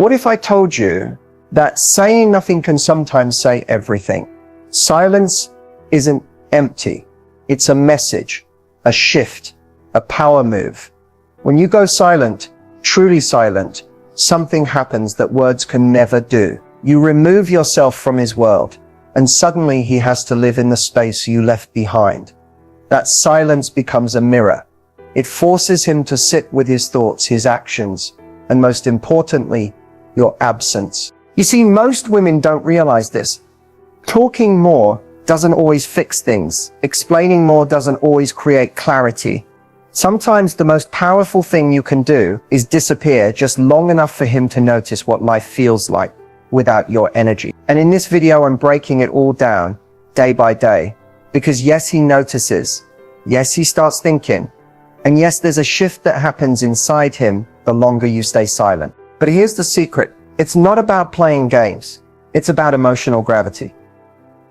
What if I told you that saying nothing can sometimes say everything? Silence isn't empty. It's a message, a shift, a power move. When you go silent, truly silent, something happens that words can never do. You remove yourself from his world, and suddenly he has to live in the space you left behind. That silence becomes a mirror. It forces him to sit with his thoughts, his actions, and most importantly, your absence. You see, most women don't realize this. Talking more doesn't always fix things. Explaining more doesn't always create clarity. Sometimes the most powerful thing you can do is disappear just long enough for him to notice what life feels like without your energy. And in this video, I'm breaking it all down day by day, because yes, he notices. Yes, he starts thinking. And yes, there's a shift that happens inside him the longer you stay silent. But here's the secret. It's not about playing games. It's about emotional gravity.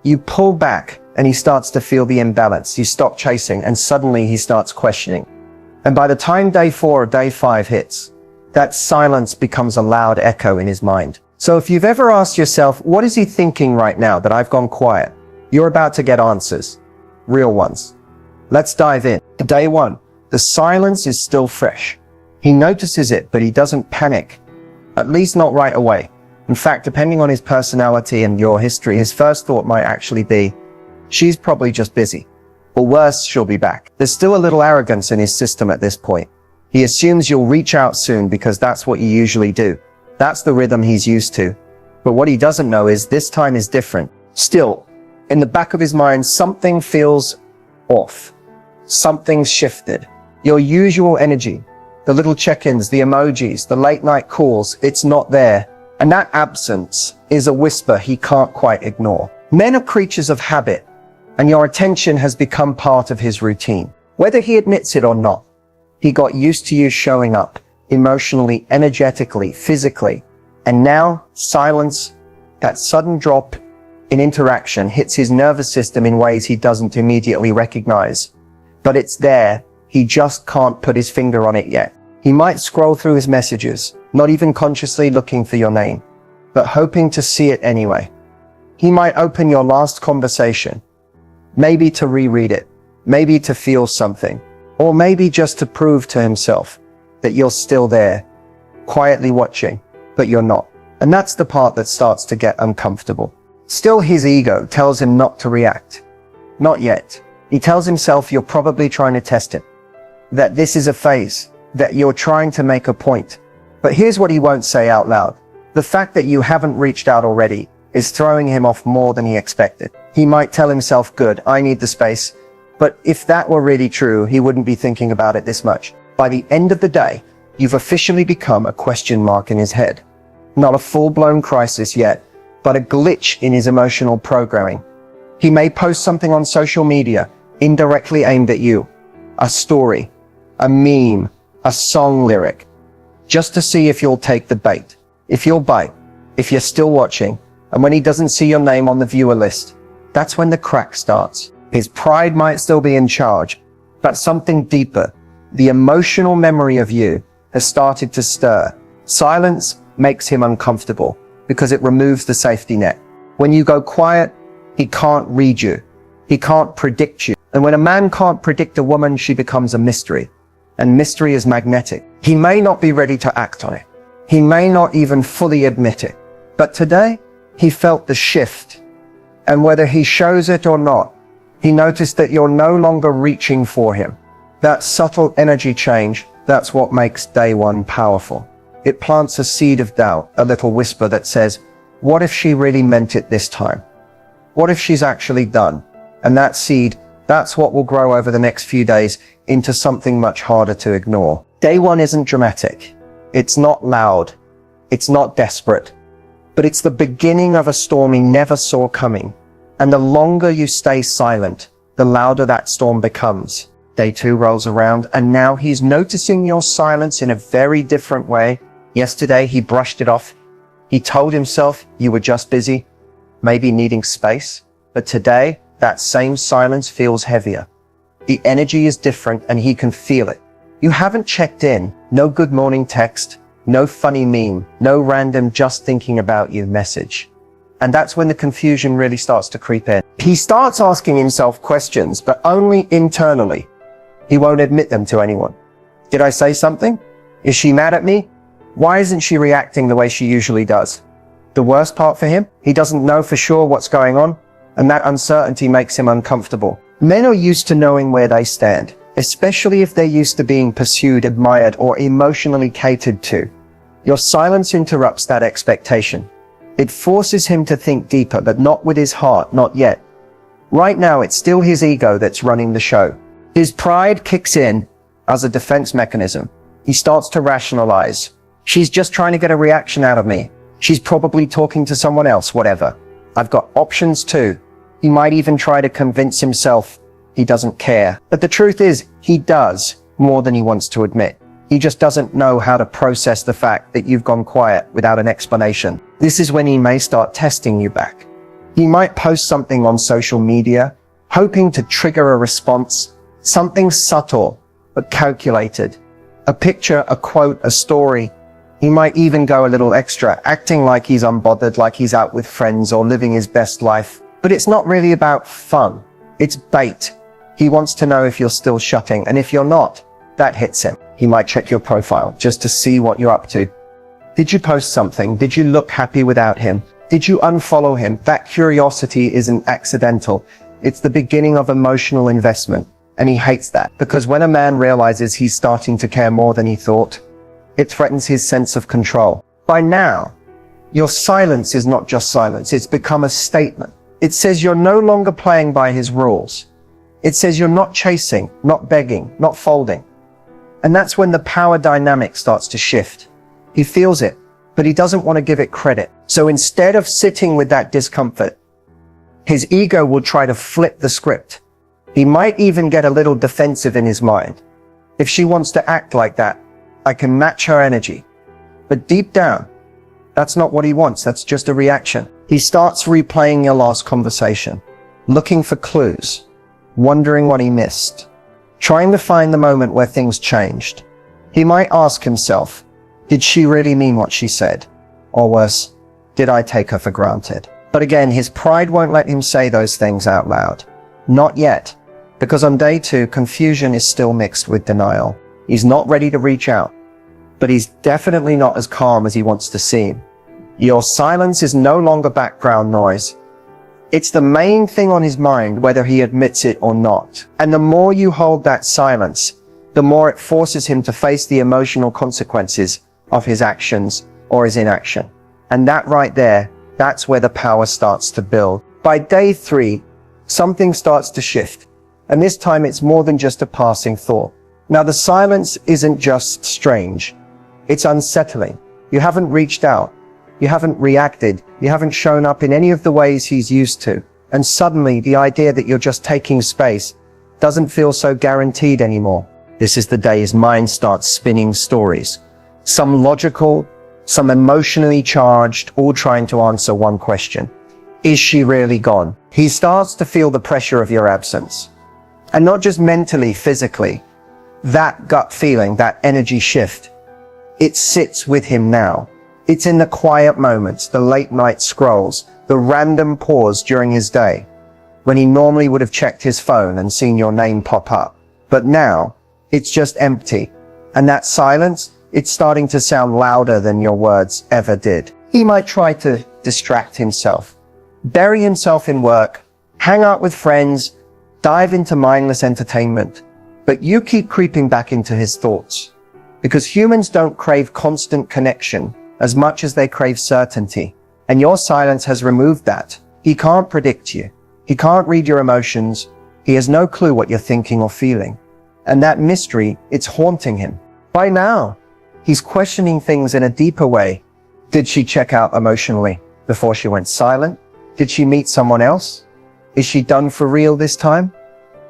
You pull back and he starts to feel the imbalance. You stop chasing and suddenly he starts questioning. And by the time day 4 or day 5 hits, that silence becomes a loud echo in his mind. So if you've ever asked yourself, what is he thinking right now that I've gone quiet? You're about to get answers. Real ones. Let's dive in. Day 1. The silence is still fresh. He notices it, but he doesn't panic. At least not right away. In fact, depending on his personality and your history, his first thought might actually be, she's probably just busy. Or worse, she'll be back. There's still a little arrogance in his system at this point. He assumes you'll reach out soon because that's what you usually do. That's the rhythm he's used to. But what he doesn't know is this time is different. Still, in the back of his mind, something feels off. Something's shifted. Your usual energy, the little check-ins, the emojis, the late night calls, it's not there. And that absence is a whisper he can't quite ignore. Men are creatures of habit, and your attention has become part of his routine. Whether he admits it or not, he got used to you showing up, emotionally, energetically, physically. And now, silence, that sudden drop in interaction hits his nervous system in ways he doesn't immediately recognize. But it's there. He just can't put his finger on it yet. He might scroll through his messages, not even consciously looking for your name, but hoping to see it anyway. He might open your last conversation, maybe to reread it, maybe to feel something, or maybe just to prove to himself that you're still there, quietly watching, but you're not. And that's the part that starts to get uncomfortable. Still, his ego tells him not to react. Not yet. He tells himself you're probably trying to test him, that this is a phase, that you're trying to make a point. But here's what he won't say out loud. The fact that you haven't reached out already is throwing him off more than he expected. He might tell himself, good, I need the space. But if that were really true, he wouldn't be thinking about it this much. By the end of the day, you've officially become a question mark in his head. Not a full-blown crisis yet, but a glitch in his emotional programming. He may post something on social media, indirectly aimed at you. A story, a meme, a song lyric, just to see if you'll take the bait, if you'll bite, if you're still watching. And when he doesn't see your name on the viewer list, that's when the crack starts. His pride might still be in charge, but something deeper, the emotional memory of you, has started to stir. Silence makes him uncomfortable because it removes the safety net. When you go quiet, he can't read you. He can't predict you. And when a man can't predict a woman, she becomes a mystery. And mystery is magnetic. He may not be ready to act on it. He may not even fully admit it. But today, he felt the shift. And whether he shows it or not, he noticed that you're no longer reaching for him. That subtle energy change, that's what makes day 1 powerful. It plants a seed of doubt, a little whisper that says, what if she really meant it this time? What if she's actually done? And that seed, that's what will grow over the next few days into something much harder to ignore. Day 1 isn't dramatic. It's not loud. It's not desperate. But it's the beginning of a storm he never saw coming. And the longer you stay silent, the louder that storm becomes. Day 2 rolls around, and now he's noticing your silence in a very different way. Yesterday, he brushed it off. He told himself you were just busy, maybe needing space. But today, that same silence feels heavier. The energy is different, and he can feel it. You haven't checked in. No good morning text, no funny meme, no random just thinking about you message. And that's when the confusion really starts to creep in. He starts asking himself questions, but only internally. He won't admit them to anyone. Did I say something? Is she mad at me? Why isn't she reacting the way she usually does? The worst part for him, he doesn't know for sure what's going on, and that uncertainty makes him uncomfortable. Men are used to knowing where they stand, especially if they're used to being pursued, admired, or emotionally catered to. Your silence interrupts that expectation. It forces him to think deeper, but not with his heart, not yet. Right now, it's still his ego that's running the show. His pride kicks in as a defense mechanism. He starts to rationalize. She's just trying to get a reaction out of me. She's probably talking to someone else, whatever. I've got options too. He might even try to convince himself he doesn't care. But the truth is, he does more than he wants to admit. He just doesn't know how to process the fact that you've gone quiet without an explanation. This is when he may start testing you back. He might post something on social media, hoping to trigger a response, something subtle but calculated. A picture, a quote, a story. He might even go a little extra, acting like he's unbothered, like he's out with friends or living his best life. But it's not really about fun. It's bait. He wants to know if you're still shutting, and if you're not, that hits him. He might check your profile just to see what you're up to. Did you post something? Did you look happy without him? Did you unfollow him? That curiosity isn't accidental. It's the beginning of emotional investment. And he hates that, because when a man realizes he's starting to care more than he thought, it threatens his sense of control. By now, your silence is not just silence. It's become a statement. It says you're no longer playing by his rules. It says you're not chasing, not begging, not folding. And that's when the power dynamic starts to shift. He feels it, but he doesn't want to give it credit. So instead of sitting with that discomfort, his ego will try to flip the script. He might even get a little defensive in his mind. If she wants to act like that, I can match her energy. But deep down, that's not what he wants. That's just a reaction. He starts replaying your last conversation, looking for clues, wondering what he missed, trying to find the moment where things changed. He might ask himself, did she really mean what she said? Or worse, did I take her for granted? But again, his pride won't let him say those things out loud. Not yet. Because on day 2, confusion is still mixed with denial. He's not ready to reach out, but he's definitely not as calm as he wants to seem. Your silence is no longer background noise. It's the main thing on his mind, whether he admits it or not. And the more you hold that silence, the more it forces him to face the emotional consequences of his actions or his inaction. And that right there, that's where the power starts to build. By day 3, something starts to shift. And this time it's more than just a passing thought. Now the silence isn't just strange. It's unsettling. You haven't reached out. You haven't reacted. You haven't shown up in any of the ways he's used to. And suddenly the idea that you're just taking space doesn't feel so guaranteed anymore. This is the day his mind starts spinning stories. Some logical, some emotionally charged, all trying to answer one question. Is she really gone? He starts to feel the pressure of your absence. And not just mentally, physically. That gut feeling, that energy shift, it sits with him now. It's in the quiet moments, the late night scrolls, the random pause during his day, when he normally would have checked his phone and seen your name pop up. But now, it's just empty. And that silence, it's starting to sound louder than your words ever did. He might try to distract himself, bury himself in work, hang out with friends, dive into mindless entertainment. But you keep creeping back into his thoughts. Because humans don't crave constant connection as much as they crave certainty. And your silence has removed that. He can't predict you. He can't read your emotions. He has no clue what you're thinking or feeling. And that mystery, it's haunting him. By now, he's questioning things in a deeper way. Did she check out emotionally before she went silent? Did she meet someone else? Is she done for real this time?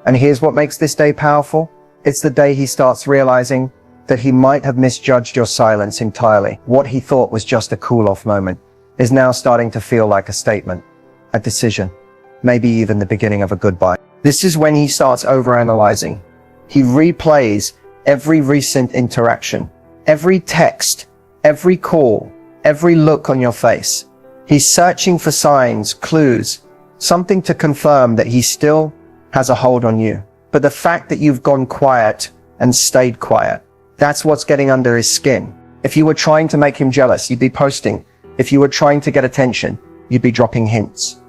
And here's what makes this day powerful. It's the day he starts realizing that he might have misjudged your silence entirely. What he thought was just a cool-off moment is now starting to feel like a statement, a decision, maybe even the beginning of a goodbye. This is when he starts overanalyzing. He replays every recent interaction, every text, every call, every look on your face. He's searching for signs, clues, something to confirm that he still has a hold on you. But the fact that you've gone quiet and stayed quiet, that's what's getting under his skin. If you were trying to make him jealous, you'd be posting. If you were trying to get attention, you'd be dropping hints.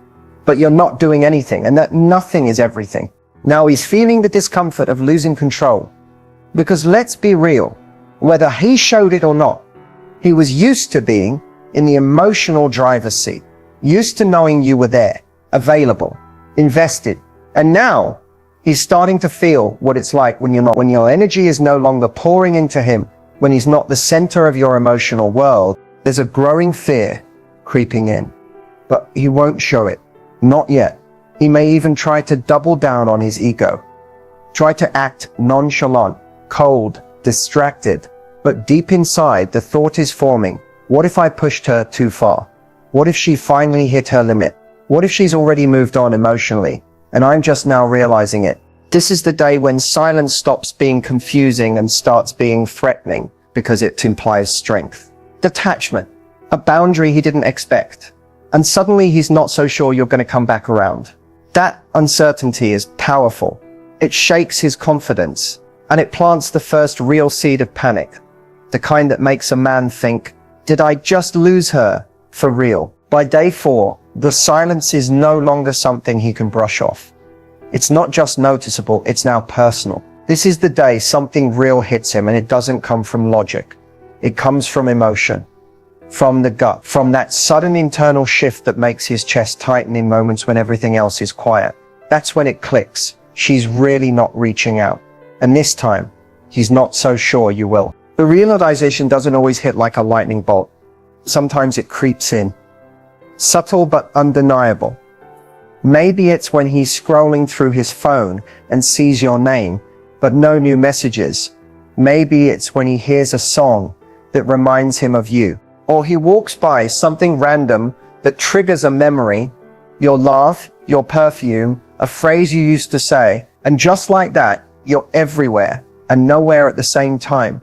But you're not doing anything, and that nothing is everything. Now he's feeling the discomfort of losing control. Because let's be real, whether he showed it or not, he was used to being in the emotional driver's seat, used to knowing you were there, available, invested. And now he's starting to feel what it's like when you're not, when your energy is no longer pouring into him, when he's not the center of your emotional world. There's a growing fear creeping in, but he won't show it. Not yet. He may even try to double down on his ego, try to act nonchalant, cold, distracted. But deep inside, the thought is forming, what if I pushed her too far? What if she finally hit her limit? What if she's already moved on emotionally, and I'm just now realizing it? This is the day when silence stops being confusing and starts being threatening, because it implies strength. Detachment, a boundary he didn't expect. And suddenly he's not so sure you're going to come back around. That uncertainty is powerful. It shakes his confidence, and it plants the first real seed of panic. The kind that makes a man think, did I just lose her for real? By day 4, the silence is no longer something he can brush off. It's not just noticeable, it's now personal. This is the day something real hits him, and it doesn't come from logic. It comes from emotion, from the gut, from that sudden internal shift that makes his chest tighten in moments when everything else is quiet. That's when it clicks. She's really not reaching out. And this time, he's not so sure you will. The realization doesn't always hit like a lightning bolt. Sometimes it creeps in. Subtle but undeniable. Maybe it's when he's scrolling through his phone and sees your name, but no new messages. Maybe it's when he hears a song that reminds him of you. Or he walks by something random that triggers a memory, your laugh, your perfume, a phrase you used to say, and just like that, you're everywhere and nowhere at the same time.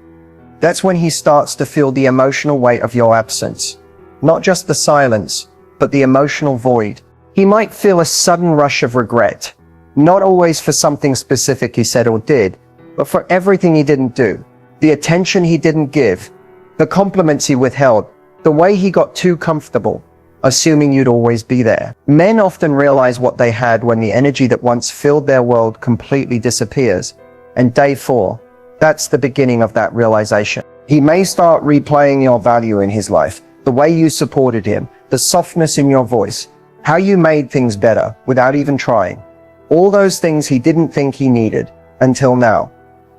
That's when he starts to feel the emotional weight of your absence. Not just the silence, but the emotional void. He might feel a sudden rush of regret, not always for something specific he said or did, but for everything he didn't do, the attention he didn't give, the compliments he withheld, the way he got too comfortable, assuming you'd always be there. Men often realize what they had when the energy that once filled their world completely disappears. And day 4, that's the beginning of that realization. He may start replaying your value in his life, the way you supported him, the softness in your voice, how you made things better without even trying. All those things he didn't think he needed until now.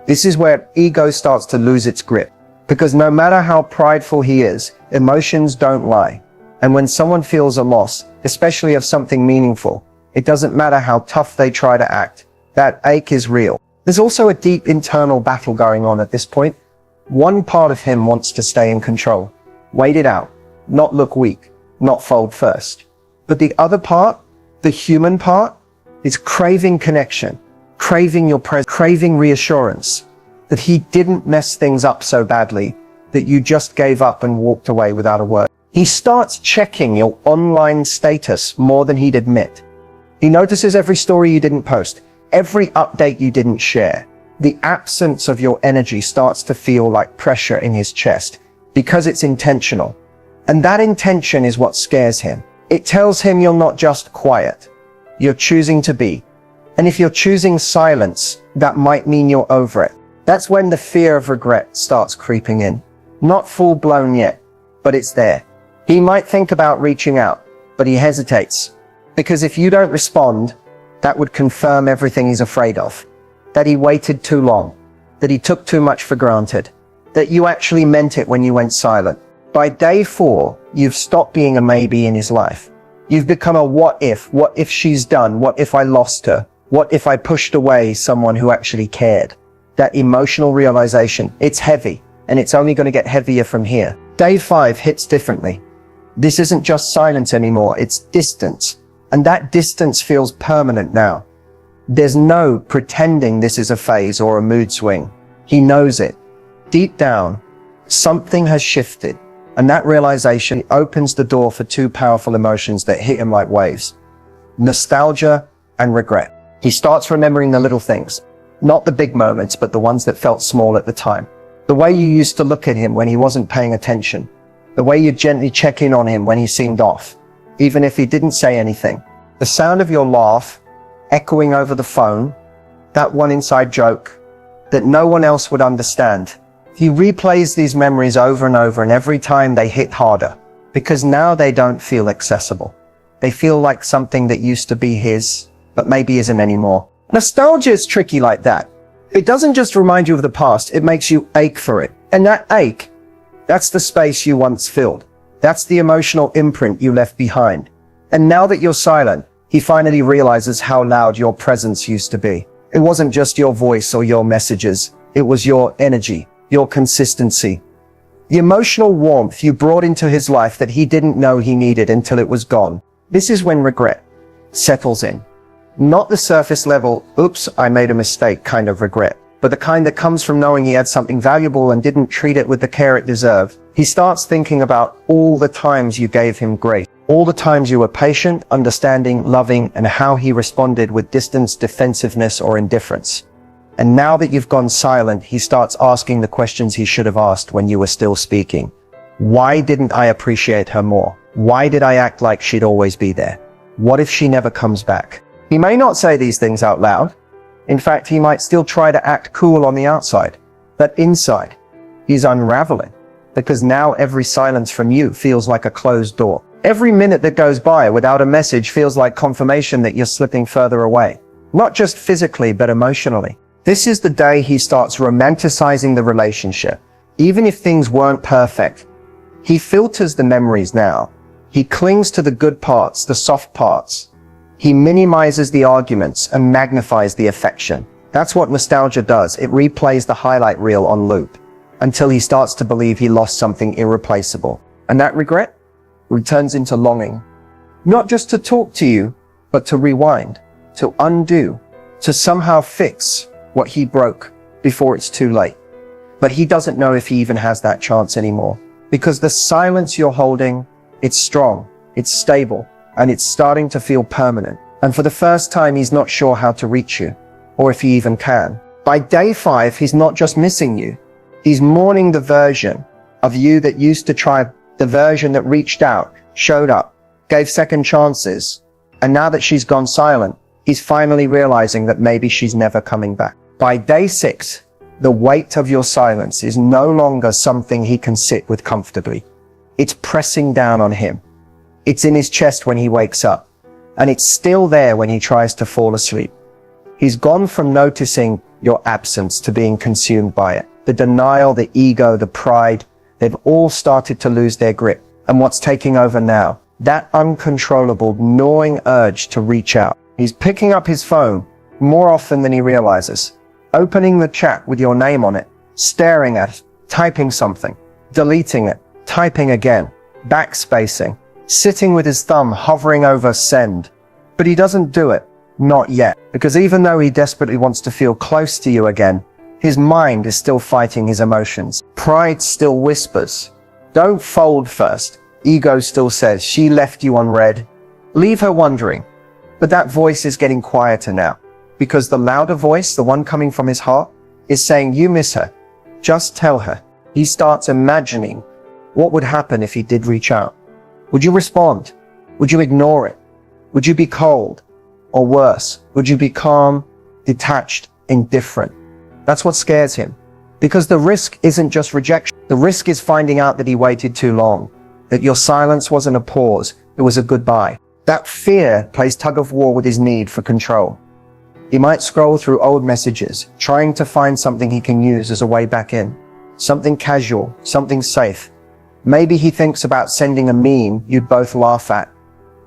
This is where ego starts to lose its grip. Because no matter how prideful he is, emotions don't lie. And when someone feels a loss, especially of something meaningful, it doesn't matter how tough they try to act. That ache is real. There's also a deep internal battle going on at this point. One part of him wants to stay in control, wait it out, not look weak, not fold first. But the other part, the human part, is craving connection, craving your presence, craving reassurance that he didn't mess things up so badly that you just gave up and walked away without a word. He starts checking your online status more than he'd admit. He notices every story you didn't post, every update you didn't share. The absence of your energy starts to feel like pressure in his chest because it's intentional. And that intention is what scares him. It tells him you're not just quiet, you're choosing to be. And if you're choosing silence, that might mean you're over it. That's when the fear of regret starts creeping in. Not full-blown yet, but it's there. He might think about reaching out, but he hesitates. Because if you don't respond, that would confirm everything he's afraid of. That he waited too long. That he took too much for granted. That you actually meant it when you went silent. By day 4, you've stopped being a maybe in his life. You've become a what if she's done, what if I lost her, what if I pushed away someone who actually cared. That emotional realization, it's heavy, and it's only going to get heavier from here. Day 5 hits differently. This isn't just silence anymore, it's distance. And that distance feels permanent now. There's no pretending this is a phase or a mood swing. He knows it. Deep down, Something has shifted. And that realization opens the door for two powerful emotions that hit him like waves: nostalgia and regret. He starts remembering the little things, not the big moments, but the ones that felt small at the time. The way you used to look at him when he wasn't paying attention. The way you gently check in on him when he seemed off, even if he didn't say anything. The sound of your laugh echoing over the phone, that one inside joke that no one else would understand. He replays these memories over and over, and every time they hit harder, because now they don't feel accessible. They feel like something that used to be his, but maybe isn't anymore. Nostalgia is tricky like that. It doesn't just remind you of the past, it makes you ache for it. And that ache, that's the space you once filled. That's the emotional imprint you left behind. And now that you're silent, he finally realizes how loud your presence used to be. It wasn't just your voice or your messages. It was your energy, your consistency, the emotional warmth you brought into his life that he didn't know he needed until it was gone. This is when regret settles in. Not the surface level, oops, I made a mistake kind of regret, but the kind that comes from knowing he had something valuable and didn't treat it with the care it deserved. He starts thinking about all the times you gave him grace, all the times you were patient, understanding, loving, and how he responded with distance, defensiveness, or indifference. And now that you've gone silent, he starts asking the questions he should have asked when you were still speaking. Why didn't I appreciate her more? Why did I act like she'd always be there? What if she never comes back? He may not say these things out loud. In fact, he might still try to act cool on the outside. But inside, he's unraveling. Because now every silence from you feels like a closed door. Every minute that goes by without a message feels like confirmation that you're slipping further away. Not just physically, but emotionally. This is the day he starts romanticizing the relationship. Even if things weren't perfect, he filters the memories now. He clings to the good parts, the soft parts. He minimizes the arguments and magnifies the affection. That's what nostalgia does. It replays the highlight reel on loop until he starts to believe he lost something irreplaceable. And that regret returns into longing. Not just to talk to you, but to rewind, to undo, to somehow fix what he broke before it's too late. But he doesn't know if he even has that chance anymore. Because the silence you're holding, it's strong, it's stable, and it's starting to feel permanent. And for the first time, he's not sure how to reach you, or if he even can. By day 5, he's not just missing you. He's mourning the version of you that used to try, the version that reached out, showed up, gave second chances. And now that she's gone silent, he's finally realizing that maybe she's never coming back. By day 6, the weight of your silence is no longer something he can sit with comfortably. It's pressing down on him. It's in his chest when he wakes up, and it's still there when he tries to fall asleep. He's gone from noticing your absence to being consumed by it. The denial, the ego, the pride, they've all started to lose their grip. And what's taking over now? That uncontrollable, gnawing urge to reach out. He's picking up his phone more often than he realizes, opening the chat with your name on it, staring at it, typing something, deleting it, typing again, backspacing, sitting with his thumb hovering over send. But he doesn't do it, not yet, because even though he desperately wants to feel close to you again, his mind is still fighting his emotions. Pride still whispers, don't fold first. Ego still says, she left you unread. Leave her wondering. But that voice is getting quieter now, because the louder voice, the one coming from his heart, is saying, you miss her. Just tell her. He starts imagining what would happen if he did reach out. Would you respond? Would you ignore it? Would you be cold? Or worse, would you be calm, detached, indifferent? That's what scares him. Because the risk isn't just rejection. The risk is finding out that he waited too long, that your silence wasn't a pause, it was a goodbye. That fear plays tug of war with his need for control. He might scroll through old messages, trying to find something he can use as a way back in. Something casual, something safe. Maybe he thinks about sending a meme you'd both laugh at,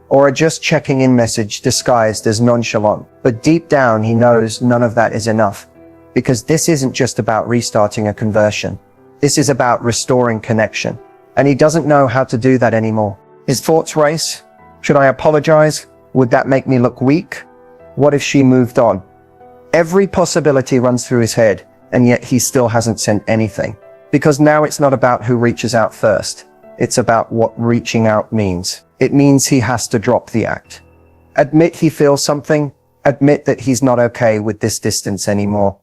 or a just checking in message disguised as nonchalant. But deep down, he knows none of that is enough. Because this isn't just about restarting a conversion. This is about restoring connection. And he doesn't know how to do that anymore. His thoughts race. Should I apologize? Would that make me look weak? What if she moved on? Every possibility runs through his head, and yet he still hasn't sent anything. Because now it's not about who reaches out first. It's about what reaching out means. It means he has to drop the act. Admit he feels something. Admit that he's not okay with this distance anymore.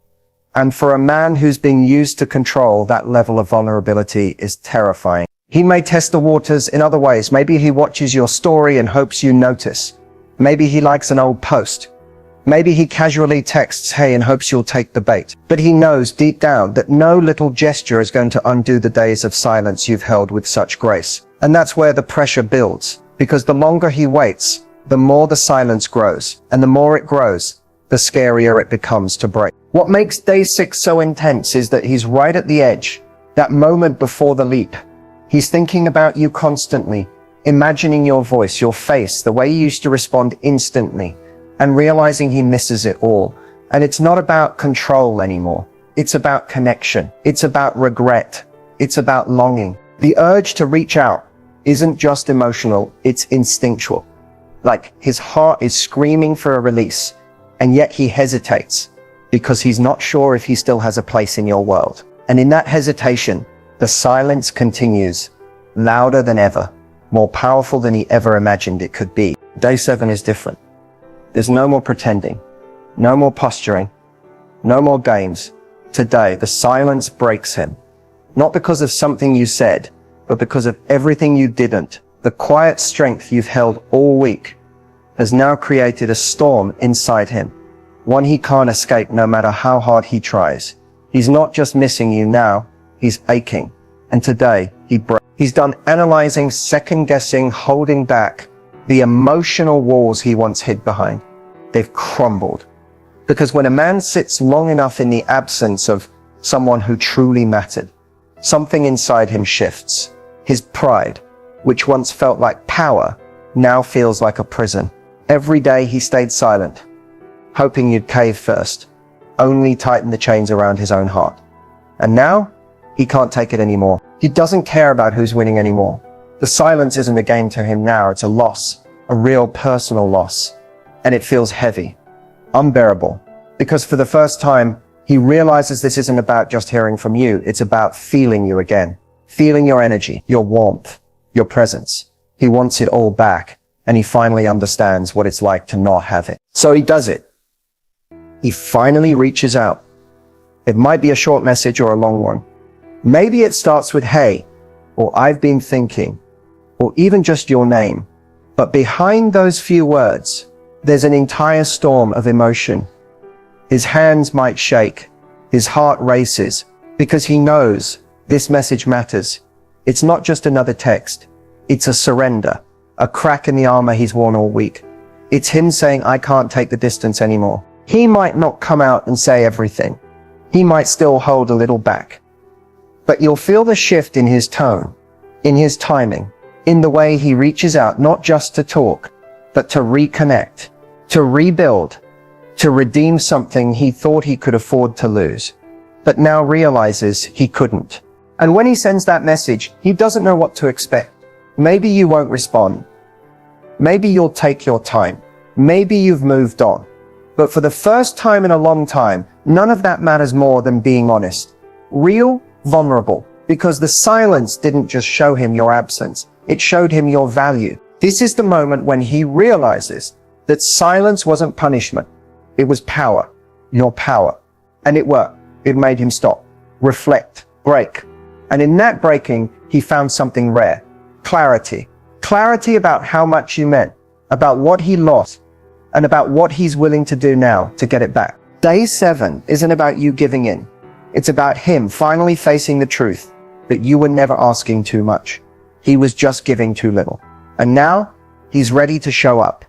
And for a man who's been used to control, that level of vulnerability is terrifying. He may test the waters in other ways. Maybe he watches your story and hopes you notice. Maybe he likes an old post. Maybe he casually texts, hey, and hopes you'll take the bait. But he knows deep down that no little gesture is going to undo the days of silence you've held with such grace. And that's where the pressure builds, because the longer he waits, the more the silence grows. And the more it grows, the scarier it becomes to break. What makes day 6 so intense is that he's right at the edge, that moment before the leap. He's thinking about you constantly, imagining your voice, your face, the way you used to respond instantly, and realizing he misses it all. And it's not about control anymore. It's about connection. It's about regret. It's about longing. The urge to reach out isn't just emotional, it's instinctual. Like his heart is screaming for a release, and yet he hesitates because he's not sure if he still has a place in your world. And in that hesitation, the silence continues, louder than ever, more powerful than he ever imagined it could be. Day 7 is different. There's no more pretending, no more posturing, no more games. Today, the silence breaks him. Not because of something you said, but because of everything you didn't. The quiet strength you've held all week has now created a storm inside him, one he can't escape no matter how hard he tries. He's not just missing you now, he's aching. And today, he's done analyzing, second-guessing, holding back. The emotional walls he once hid behind, they've crumbled. Because when a man sits long enough in the absence of someone who truly mattered, something inside him shifts. His pride, which once felt like power, now feels like a prison. Every day he stayed silent, hoping you'd cave first, only tighten the chains around his own heart. And now, he can't take it anymore. He doesn't care about who's winning anymore. The silence isn't a game to him now, it's a loss, a real personal loss. And it feels heavy, unbearable, because for the first time, he realizes this isn't about just hearing from you, it's about feeling you again. Feeling your energy, your warmth, your presence. He wants it all back, and he finally understands what it's like to not have it. So he does it. He finally reaches out. It might be a short message or a long one. Maybe it starts with, hey, or I've been thinking, or even just your name. But behind those few words, there's an entire storm of emotion. His hands might shake, his heart races, because he knows this message matters. It's not just another text. It's a surrender, a crack in the armor he's worn all week. It's him saying, I can't take the distance anymore. He might not come out and say everything. He might still hold a little back. But you'll feel the shift in his tone, in his timing, in the way he reaches out, not just to talk, but to reconnect, to rebuild, to redeem something he thought he could afford to lose, but now realizes he couldn't. And when he sends that message, he doesn't know what to expect. Maybe you won't respond. Maybe you'll take your time. Maybe you've moved on. But for the first time in a long time, none of that matters more than being honest. Real, vulnerable. Because the silence didn't just show him your absence, it showed him your value. This is the moment when he realizes that silence wasn't punishment. It was power. Your power. And it worked. It made him stop, reflect, break. And in that breaking, he found something rare. Clarity. Clarity about how much you meant, about what he lost, and about what he's willing to do now to get it back. Day 7 isn't about you giving in. It's about him finally facing the truth that you were never asking too much. He was just giving too little. And now, he's ready to show up.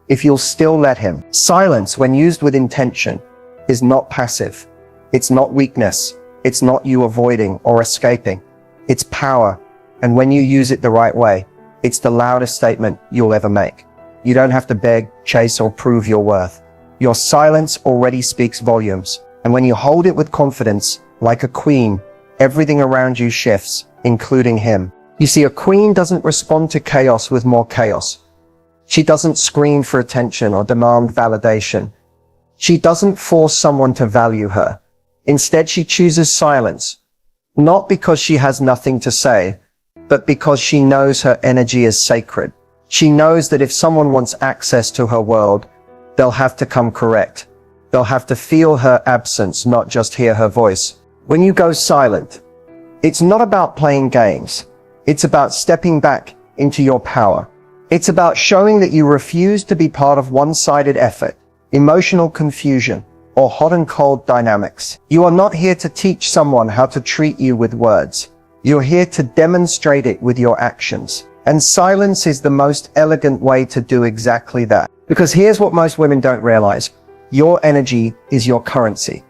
If you'll still let him. Silence, when used with intention, is not passive. It's not weakness. It's not you avoiding or escaping. It's power. And when you use it the right way, it's the loudest statement you'll ever make. You don't have to beg, chase, or prove your worth. Your silence already speaks volumes. And when you hold it with confidence, like a queen, everything around you shifts, including him. You see, a queen doesn't respond to chaos with more chaos. She doesn't scream for attention or demand validation. She doesn't force someone to value her. Instead, she chooses silence. Not because she has nothing to say, but because she knows her energy is sacred. She knows that if someone wants access to her world, they'll have to come correct. They'll have to feel her absence, not just hear her voice. When you go silent, it's not about playing games. It's about stepping back into your power. It's about showing that you refuse to be part of one-sided effort, emotional confusion, or hot and cold dynamics. You are not here to teach someone how to treat you with words. You're here to demonstrate it with your actions. And silence is the most elegant way to do exactly that. Because here's what most women don't realize. Your energy is your currency.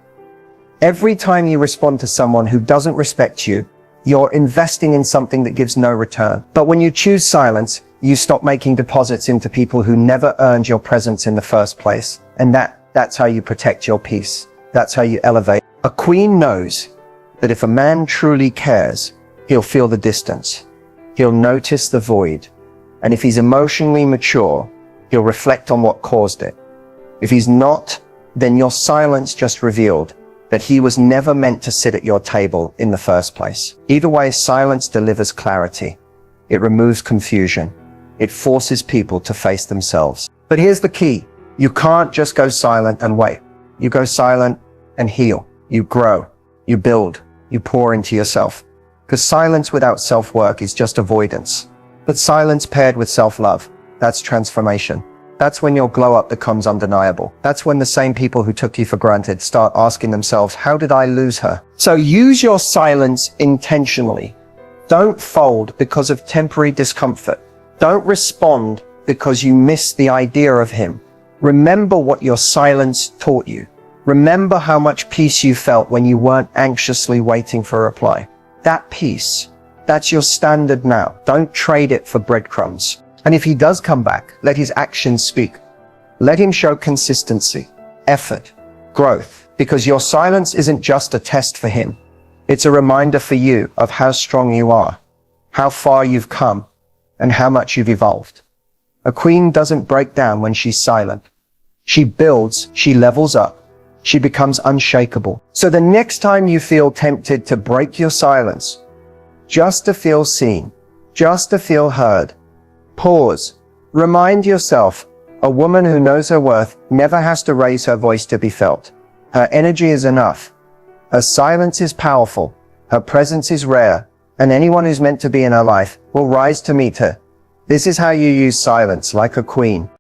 Every time you respond to someone who doesn't respect you, you're investing in something that gives no return. But when you choose silence, you stop making deposits into people who never earned your presence in the first place. And that's how you protect your peace. That's how you elevate. A queen knows that if a man truly cares, he'll feel the distance. He'll notice the void. And if he's emotionally mature, he'll reflect on what caused it. If he's not, then your silence just revealed that he was never meant to sit at your table in the first place. Either way, silence delivers clarity. It removes confusion. It forces people to face themselves. But here's the key. You can't just go silent and wait. You go silent and heal. You grow. You build. You pour into yourself. Because silence without self-work is just avoidance. But silence paired with self-love, that's transformation. That's when your glow-up becomes undeniable. That's when the same people who took you for granted start asking themselves, how did I lose her? So use your silence intentionally. Don't fold because of temporary discomfort. Don't respond because you miss the idea of him. Remember what your silence taught you. Remember how much peace you felt when you weren't anxiously waiting for a reply. That peace, that's your standard now. Don't trade it for breadcrumbs. And if he does come back, let his actions speak. Let him show consistency, effort, growth, because your silence isn't just a test for him. It's a reminder for you of how strong you are, how far you've come, and how much you've evolved. A queen doesn't break down when she's silent. She builds, she levels up. She becomes unshakable. So the next time you feel tempted to break your silence, just to feel seen, just to feel heard, pause. Remind yourself, a woman who knows her worth never has to raise her voice to be felt. Her energy is enough. Her silence is powerful. Her presence is rare. And anyone who's meant to be in her life will rise to meet her. This is how you use silence like a queen.